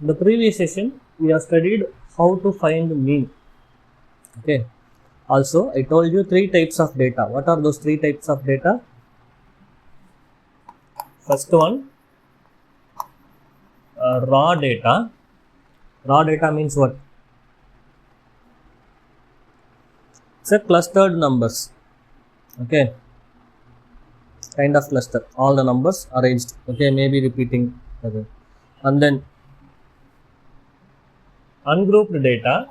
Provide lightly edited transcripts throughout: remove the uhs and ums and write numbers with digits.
In the previous session, we have studied how to find mean. Okay. Also, I told you 3 types of data. What are those 3 types of data? First one, raw data. Raw data means what? It's a clustered numbers. Okay. Kind of cluster. All the numbers arranged. Okay. Maybe repeating. Okay. And then ungrouped data.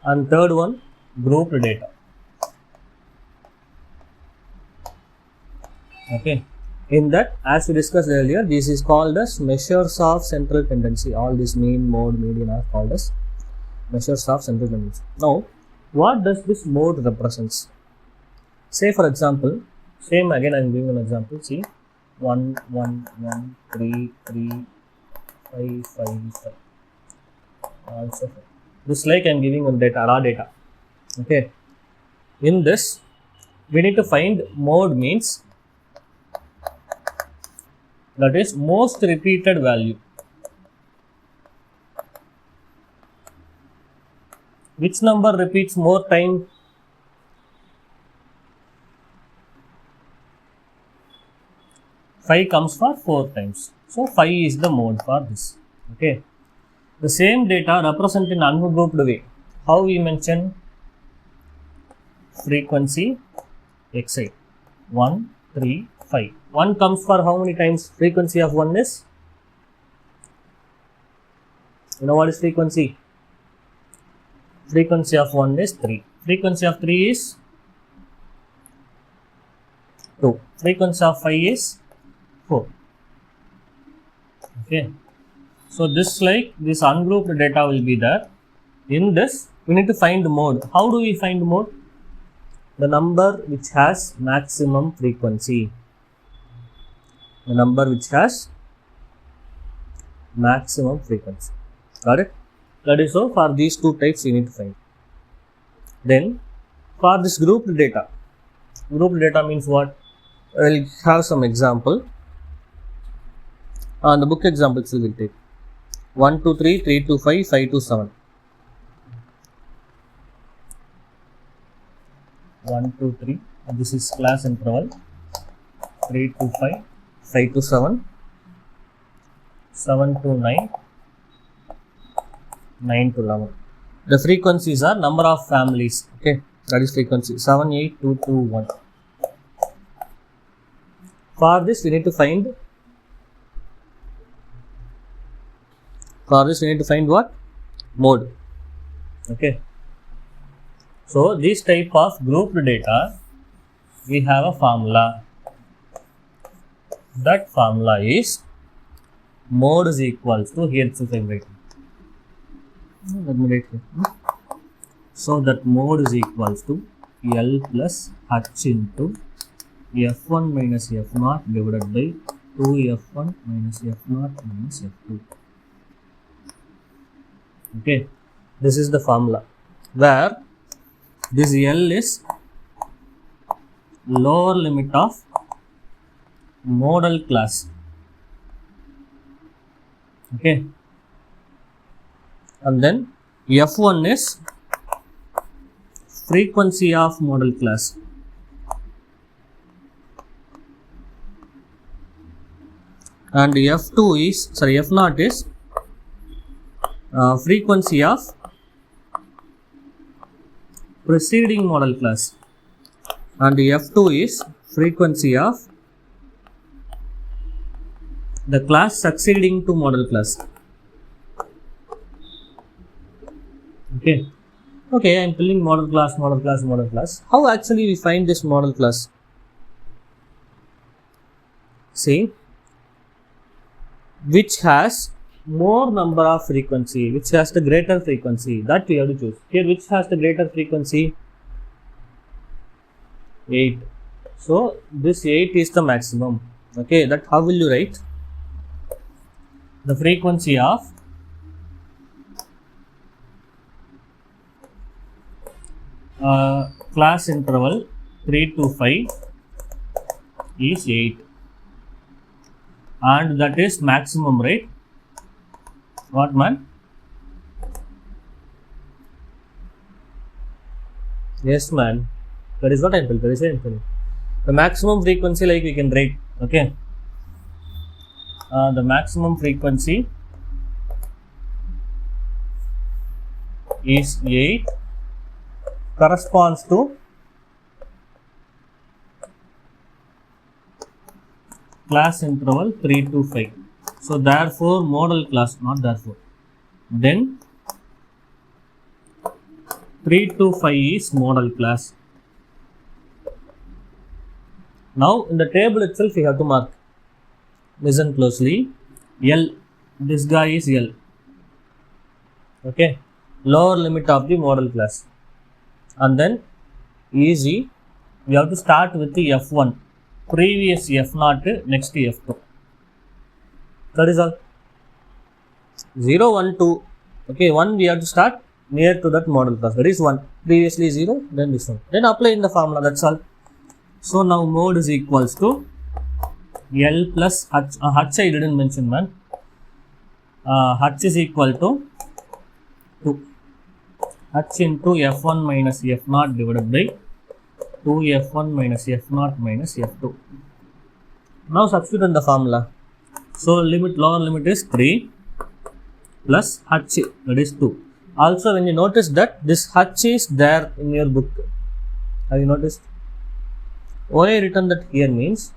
And third one, grouped data. Okay. In that, as we discussed earlier, this is called as measures of central tendency. All this mean, mode, median are called as measures of central tendency. Now, what does this mode represents? Say for example, same again I am giving an example. See, 1, 1, 1, 3, 3, 5, 5, 5. Also 5. This like I am giving on data, raw data. Okay. In this, we need to find mode means that is most repeated value. Which number repeats more time? Five comes for 4 times. So 5 is the mode for this. Okay. The same data represented in ungrouped way. How we mention? Frequency xi. 1, 3, 5. 1 comes for how many times? Frequency of 1 is? You know what is frequency? Frequency of 1 is 3. Frequency of 3 is 2. Frequency of 5 is 4. Okay. So this like this ungrouped data will be there. In this, we need to find mode. How do we find mode? The number which has maximum frequency. The number which has maximum frequency. Got it? That is so for these 2 types you need to find. Then for this grouped data means what? I will have some example. The book examples we will take. 1 to 3, 3 to 5, 5 to 7. 1 to 3, this is class interval. 3 to 5, 5 to 7, 7 to 9, 9 to 11. The frequencies are number of families. Okay, that is frequency 7, 8, 2, 2, 1. For this, we need to find. For this, we need to find what? Mode. Okay. So, this type of grouped data, we have a formula. That formula is mode is equals to, here itself I am writing. Let me write here. So, that mode is equals to L plus H into F1 minus F0 divided by 2F1 minus F0 minus F2. Okay, this is the formula where this L is lower limit of modal class. Okay, and then F1 is frequency of modal class. And F2 is, F0 is frequency of preceding model class, and F2 is frequency of the class succeeding to model class. Okay, I am telling model class. How actually we find this model class? See, which has more number of frequency, which has the greater frequency, that we have to choose. Here, which has the greater frequency? 8. So, this 8 is the maximum. Okay, that how will you write? The frequency of class interval 3 to 5 is 8, and that is maximum, right? What, man? Yes, man. That is what I feel. That is infinite. The maximum frequency, like we can write, okay? The maximum frequency is 8, corresponds to class interval 3 to 5. So therefore model class, not therefore. Then 3 to 5 is model class. Now in the table itself we have to mark. Listen closely. L. This guy is L. Okay. Lower limit of the model class. And then easy. We have to start with the F1. Previous F0, next F2. That is all. 0, 1, 2. Okay, 1 we have to start near to that model class. That is 1. Previously 0, then this one. Then apply in the formula. That's all. So now mode is equals to L plus H. H I didn't mention, man. H is equal to 2. H into F1 minus F0 divided by 2F1 minus F0 minus F2. Now substitute in the formula. So lower limit is 3 plus H, that is 2. Also when you notice that this H is there in your book. Have you noticed? Why I written that here means,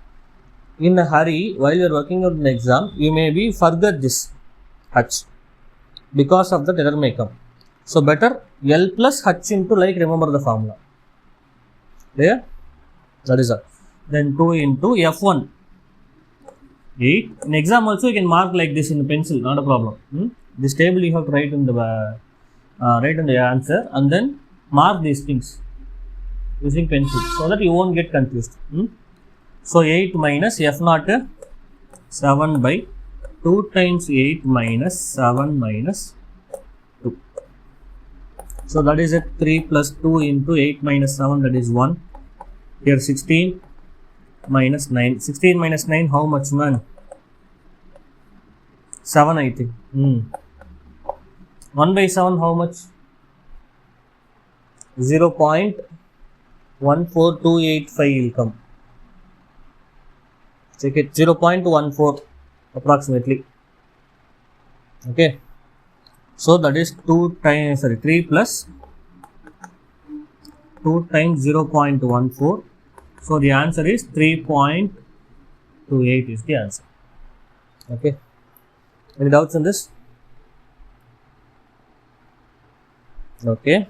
in a hurry while you are working on an exam, you may be forget this H. Because of that error may come. So better L plus H into, like, remember the formula. Clear? That is all. Then 2 into F1 8. In exam also you can mark like this in the pencil, not a problem. This table you have to write in the answer, and then mark these things using pencil so that you won't get confused. So 8 minus F0, 7 by 2 times 8 minus 7 minus 2. So that is a 3 plus 2 into 8 minus 7, that is 1. Here 16 minus 9. 16 minus 9, how much, man? 7, I think. 1 by 7, how much? 0.14285 will come. Check it. 0.14 approximately. Okay. So that is 3 plus 2 times 0.14. So the answer is 3.28 is the answer. Okay. Any doubts on this? Okay.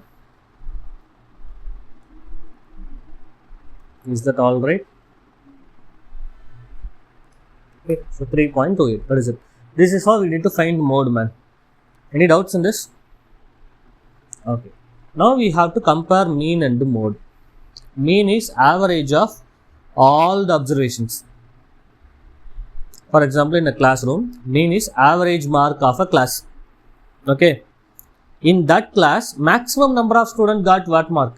Is that all right? Okay. So 3.28. That is it. This is how we need to find mode, man. Any doubts in this? Okay. Now we have to compare mean and mode. Mean is average of all the observations. For example, in a classroom, mean is average mark of a class. Okay. In that class, maximum number of students got what mark?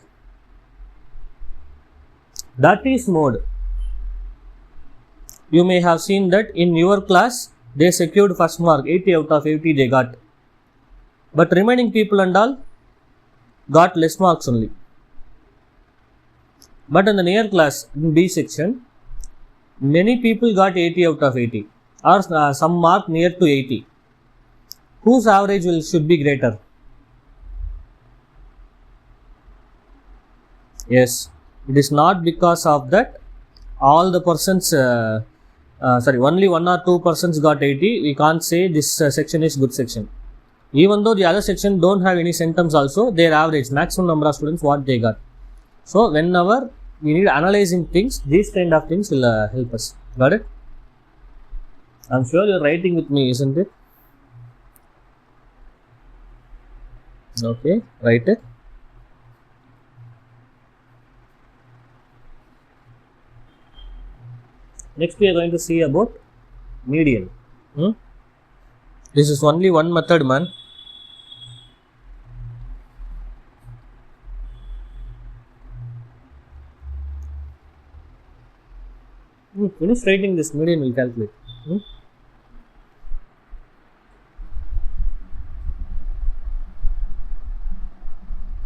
That is mode. You may have seen that in your class, they secured first mark, 80 out of 80 they got. But remaining people and all got less marks only. But in the near class, in B section, many people got 80 out of 80 or some mark near to 80. Whose average should be greater? Yes, it is not because of that all the persons, only 1 or 2 persons got 80. We can't say this section is good section. Even though the other section don't have any symptoms also, their average, maximum number of students, what they got. So whenever we need analyzing things, these kind of things will help us. Got it? I'm sure you're writing with me, isn't it? Okay, write it. Next we are going to see about median. This is only one method, man. Finish writing this, median will calculate.